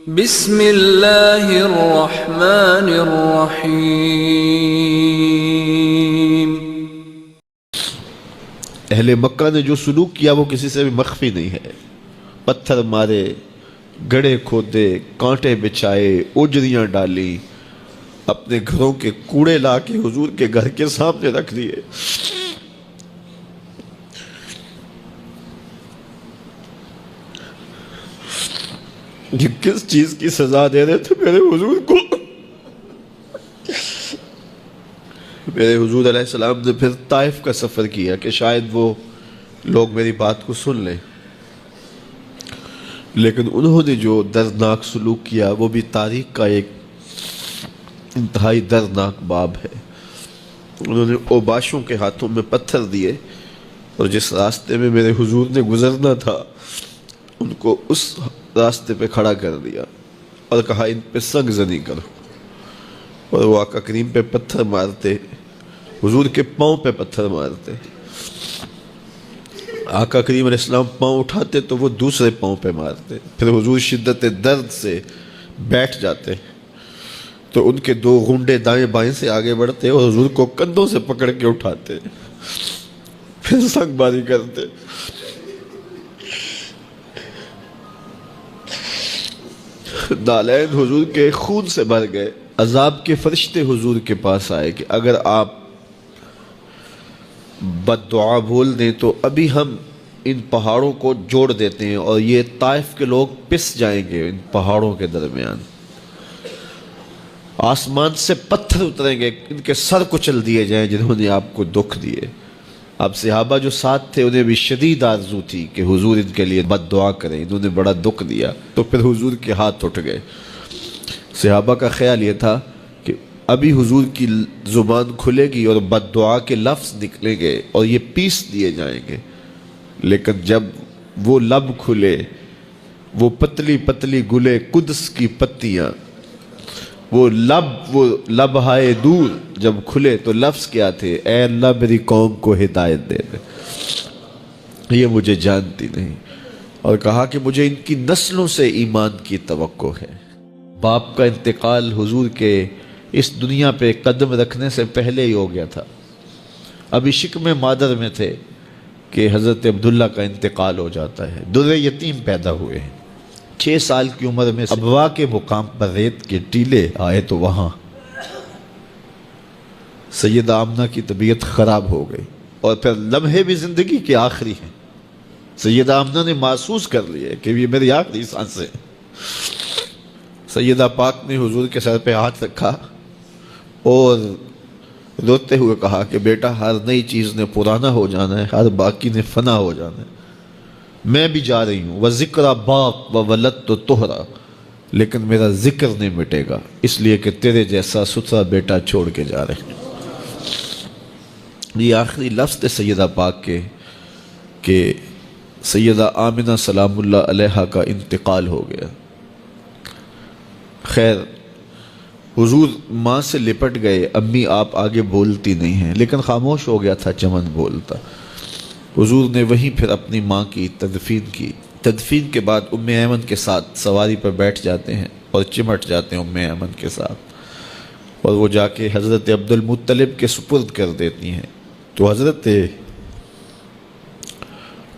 بسم اللہ الرحمن الرحیم۔ اہل مکہ نے جو سلوک کیا وہ کسی سے بھی مخفی نہیں ہے۔ پتھر مارے، گڑھے کھودے، کانٹے بچھائے، اجریاں ڈالی، اپنے گھروں کے کوڑے لا کے حضور کے گھر کے سامنے رکھ دیے۔ یہ کس چیز کی سزا دے رہے تھے میرے حضور کو؟ میرے حضور علیہ السلام نے پھر طائف کا سفر کیا کہ شاید وہ لوگ میری بات کو سن لیں، لیکن انہوں نے جو دردناک سلوک کیا وہ بھی تاریخ کا ایک انتہائی دردناک باب ہے۔ انہوں نے اوباشوں کے ہاتھوں میں پتھر دیے اور جس راستے میں میرے حضور نے گزرنا تھا ان کو اس راستے پہ کھڑا کر دیا اور کہا ان پہ سنگ زنی کرو، اور وہ آقا کریم پہ پتھر مارتے، حضور کے پاؤں پہ پتھر مارتے۔ آقا کریم علیہ السلام پاؤں اٹھاتے تو وہ دوسرے پاؤں پہ مارتے، پھر حضور شدت درد سے بیٹھ جاتے تو ان کے دو غنڈے دائیں بائیں سے آگے بڑھتے اور حضور کو کندھوں سے پکڑ کے اٹھاتے، پھر سنگ باری کرتے۔ نالین حضور کے خون سے بھر گئے۔ عذاب کے فرشتے حضور کے پاس آئے کہ اگر آپ بد دعا بول دیں تو ابھی ہم ان پہاڑوں کو جوڑ دیتے ہیں اور یہ طائف کے لوگ پس جائیں گے ان پہاڑوں کے درمیان، آسمان سے پتھر اتریں گے، ان کے سر کچل دیے جائیں جنہوں نے آپ کو دکھ دیے۔ اب صحابہ جو ساتھ تھے انہیں بھی شدید آرزو تھی کہ حضور ان کے لیے بد دعا کریں، انہوں نے بڑا دکھ دیا، تو پھر حضور کے ہاتھ اٹھ گئے۔ صحابہ کا خیال یہ تھا کہ ابھی حضور کی زبان کھلے گی اور بد دعا کے لفظ نکلیں گے اور یہ پیس دیے جائیں گے، لیکن جب وہ لب کھلے، وہ پتلی پتلی گلے قدس کی پتیاں، وہ لبہائے دور جب کھلے تو لفظ کیا تھے؟ اے اللہ میری قوم کو ہدایت دے دے، یہ مجھے جانتی نہیں، اور کہا کہ مجھے ان کی نسلوں سے ایمان کی توقع ہے۔ باپ کا انتقال حضور کے اس دنیا پہ قدم رکھنے سے پہلے ہی ہو گیا تھا۔ ابھی شکم مادر میں تھے کہ حضرت عبداللہ کا انتقال ہو جاتا ہے۔ در یتیم پیدا ہوئے ہیں، 6 سال کی عمر میں ابوا کے مقام پر ریت کے ٹیلے آئے تو وہاں سیدہ آمنہ کی طبیعت خراب ہو گئی، اور پھر لمحے بھی زندگی کے آخری ہیں۔ سیدہ آمنہ نے محسوس کر لیا کہ یہ میری آخری سانسیں ہیں۔ سیدہ پاک نے حضور کے سر پہ ہاتھ رکھا اور روتے ہوئے کہا کہ بیٹا ہر نئی چیز نے پرانا ہو جانا ہے، ہر باقی نے فنا ہو جانا ہے، میں بھی جا رہی ہوں، وَذِكْرَ بَاق وَوَلَدْتُ طُهْرًا، لیکن میرا ذکر نہیں مٹے گا، اس لیے کہ تیرے جیسا ستھرا بیٹا چھوڑ کے جا رہے ہیں۔ یہ آخری لفظ تھے سیدہ پاک کے کہ سیدہ آمنہ سلام اللہ علیہا کا انتقال ہو گیا۔ خیر حضور ماں سے لپٹ گئے، امی آپ آگے بولتی نہیں ہیں، لیکن خاموش ہو گیا تھا چمن بولتا۔ حضور نے وہیں پھر اپنی ماں کی تدفین کی۔ تدفین کے بعد ام ایمن کے ساتھ سواری پر بیٹھ جاتے ہیں اور چمٹ جاتے ہیں ام ایمن کے ساتھ، اور وہ جا کے حضرت عبد المطلب کے سپرد کر دیتی ہیں۔ تو حضرت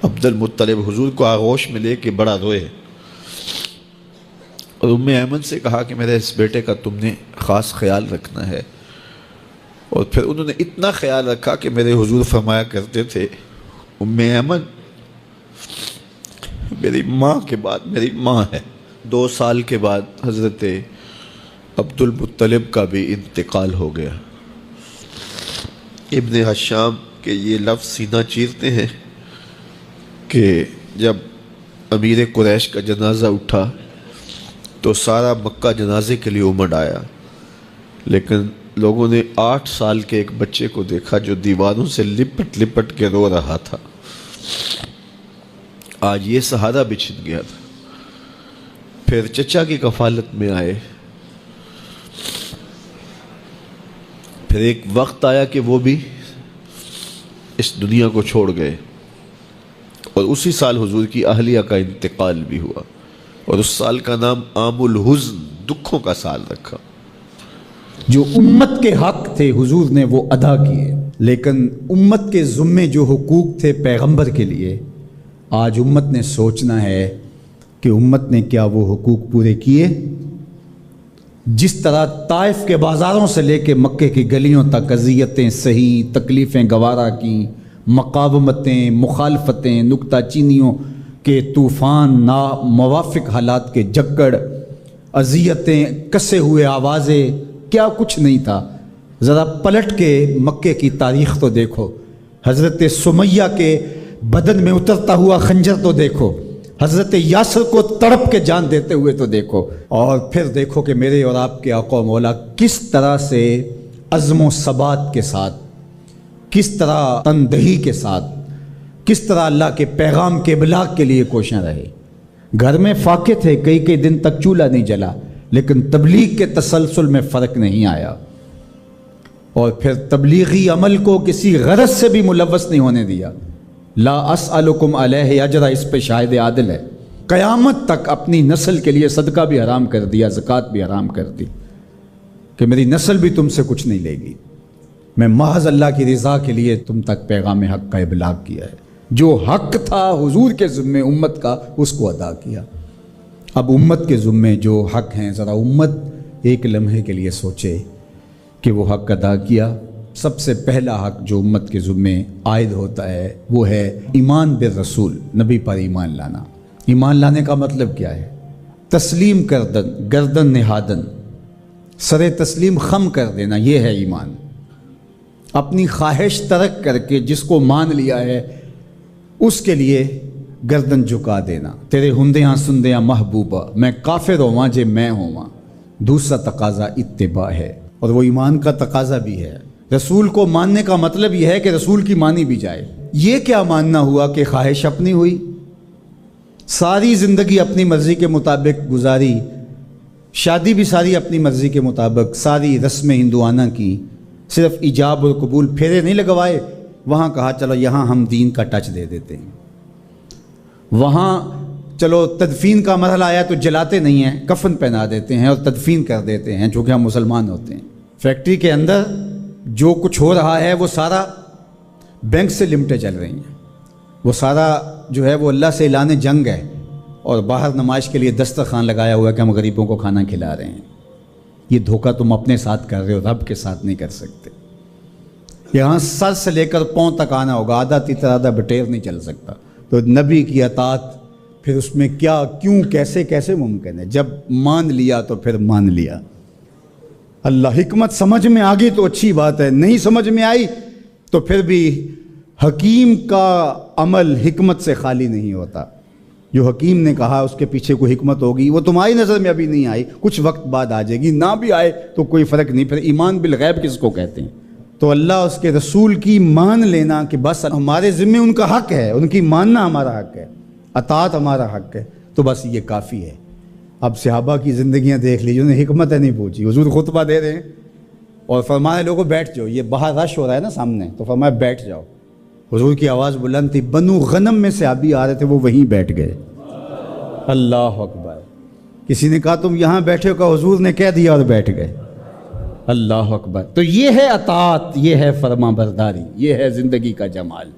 عبد المطلب حضور کو آغوش میں لے کے بڑا روئے اور ام ایمن سے کہا کہ میرے اس بیٹے کا تم نے خاص خیال رکھنا ہے، اور پھر انہوں نے اتنا خیال رکھا کہ میرے حضور فرمایا کرتے تھے ام ایمن میری ماں کے بعد میری ماں ہے۔ 2 سال کے بعد حضرت عبد المطلب کا بھی انتقال ہو گیا۔ ابن حشام کے یہ لفظ سینہ چیرتے ہیں کہ جب امیر قریش کا جنازہ اٹھا تو سارا مکہ جنازے کے لیے امڑ آیا، لیکن لوگوں نے 8 سال کے ایک بچے کو دیکھا جو دیواروں سے لپٹ لپٹ کے رو رہا تھا۔ آج یہ سہارا بچھن گیا تھا۔ پھر چچا کی کفالت میں آئے، پھر ایک وقت آیا کہ وہ بھی اس دنیا کو چھوڑ گئے، اور اسی سال حضور کی اہلیہ کا انتقال بھی ہوا۔ اور اس سال کا نام عام الحزن، دکھوں کا سال رکھا۔ جو امت کے حق تھے حضور نے وہ ادا کیے، لیکن امت کے ذمے جو حقوق تھے پیغمبر کے لیے، آج امت نے سوچنا ہے کہ امت نے کیا وہ حقوق پورے کیے؟ جس طرح طائف کے بازاروں سے لے کے مکے کی گلیوں تک اذیتیں سہی، تکلیفیں گوارا کی، مقاومتیں، مخالفتیں، نکتہ چینیوں کے طوفان، ناموافق حالات کے جکڑ، اذیتیں، کسے ہوئے آوازیں، کیا کچھ نہیں تھا۔ ذرا پلٹ کے مکے کی تاریخ تو دیکھو، حضرت سمیہ کے بدن میں اترتا ہوا خنجر تو دیکھو، حضرت یاسر کو تڑپ کے جان دیتے ہوئے تو دیکھو، اور پھر دیکھو کہ میرے اور آپ کے آقا و مولا کس طرح سے عزم و ثبات کے ساتھ، کس طرح تندہی کے ساتھ، کس طرح اللہ کے پیغام کے ابلاغ کے لیے کوشاں رہے۔ گھر میں فاقے تھے، کئی دن تک چولہا نہیں جلا، لیکن تبلیغ کے تسلسل میں فرق نہیں آیا، اور پھر تبلیغی عمل کو کسی غرض سے بھی ملوث نہیں ہونے دیا۔ لا اسألکم علیہ اجرا، اس پہ شاہد عادل ہے۔ قیامت تک اپنی نسل کے لیے صدقہ بھی حرام کر دیا، زکوٰۃ بھی حرام کر دی، کہ میری نسل بھی تم سے کچھ نہیں لے گی، میں محض اللہ کی رضا کے لیے تم تک پیغام حق کا ابلاغ کیا ہے۔ جو حق تھا حضور کے ذمے امت کا، اس کو ادا کیا۔ اب امت کے ذمے جو حق ہیں، ذرا امت ایک لمحے کے لیے سوچے کہ وہ حق ادا کیا۔ سب سے پہلا حق جو امت کے ذمے عائد ہوتا ہے وہ ہے ایمان بالرسول، نبی پر ایمان لانا۔ ایمان لانے کا مطلب کیا ہے؟ تسلیم کردن، گردن نہادن، سر تسلیم خم کر دینا، یہ ہے ایمان۔ اپنی خواہش ترک کر کے جس کو مان لیا ہے اس کے لیے گردن جھکا دینا۔ تیرے ہندیاں سندیاں محبوبہ، میں کافر ہواں جے میں ہواں۔ دوسرا تقاضا اتباع ہے، اور وہ ایمان کا تقاضا بھی ہے۔ رسول کو ماننے کا مطلب یہ ہے کہ رسول کی مانی بھی جائے۔ یہ کیا ماننا ہوا کہ خواہش اپنی ہوئی، ساری زندگی اپنی مرضی کے مطابق گزاری، شادی بھی ساری اپنی مرضی کے مطابق، ساری رسم ہندوانہ کی، صرف ایجاب اور قبول، پھیرے نہیں لگوائے۔ وہاں کہا چلو یہاں ہم دین کا ٹچ دے دیتے ہیں، وہاں چلو تدفین کا مرحلہ آیا تو جلاتے نہیں ہیں، کفن پہنا دیتے ہیں اور تدفین کر دیتے ہیں، چونکہ ہم مسلمان ہوتے ہیں۔ فیکٹری کے اندر جو کچھ ہو رہا ہے وہ سارا بینک سے لمٹیں چل رہی ہیں، وہ سارا جو ہے وہ اللہ سے اعلان جنگ ہے، اور باہر نمائش کے لیے دسترخوان لگایا ہوا ہے کہ ہم غریبوں کو کھانا کھلا رہے ہیں۔ یہ دھوکہ تم اپنے ساتھ کر رہے ہو، رب کے ساتھ نہیں کر سکتے۔ یہاں سر سے لے کر پاؤں تک آنا ہوگا، آدھا تیتر آدھا بٹیر نہیں چل سکتا۔ تو نبی کی اطاعت پھر اس میں کیا، کیوں، کیسے ممکن ہے؟ جب مان لیا تو پھر مان لیا۔ اللہ حکمت سمجھ میں آ گئی تو اچھی بات ہے، نہیں سمجھ میں آئی تو پھر بھی حکیم کا عمل حکمت سے خالی نہیں ہوتا۔ جو حکیم نے کہا اس کے پیچھے کوئی حکمت ہوگی، وہ تمہاری نظر میں ابھی نہیں آئی، کچھ وقت بعد آ جائے گی، نہ بھی آئے تو کوئی فرق نہیں۔ پھر ایمان بالغیب کس کو کہتے ہیں؟ تو اللہ اس کے رسول کی مان لینا کہ بس ہمارے ذمے ان کا حق ہے، ان کی ماننا ہمارا حق ہے، اطاعت ہمارا حق ہے، تو بس یہ کافی ہے۔ اب صحابہ کی زندگیاں دیکھ لیجیے، انہیں حکمت نہیں پوچھی۔ حضور خطبہ دے رہے ہیں اور فرمایا لوگوں بیٹھ جاؤ، یہ باہر رش ہو رہا ہے نا سامنے، تو فرمایا بیٹھ جاؤ۔ حضور کی آواز بلند تھی، بنو غنم میں صحابی آ رہے تھے، وہ وہیں بیٹھ گئے۔ اللہ اکبر۔ کسی نے کہا تم یہاں بیٹھے ہو، کہا حضور نے کہہ دیا اور بیٹھ گئے۔ اللہ اکبر۔ تو یہ ہے اطاعت، یہ ہے فرما برداری، یہ ہے زندگی کا جمال۔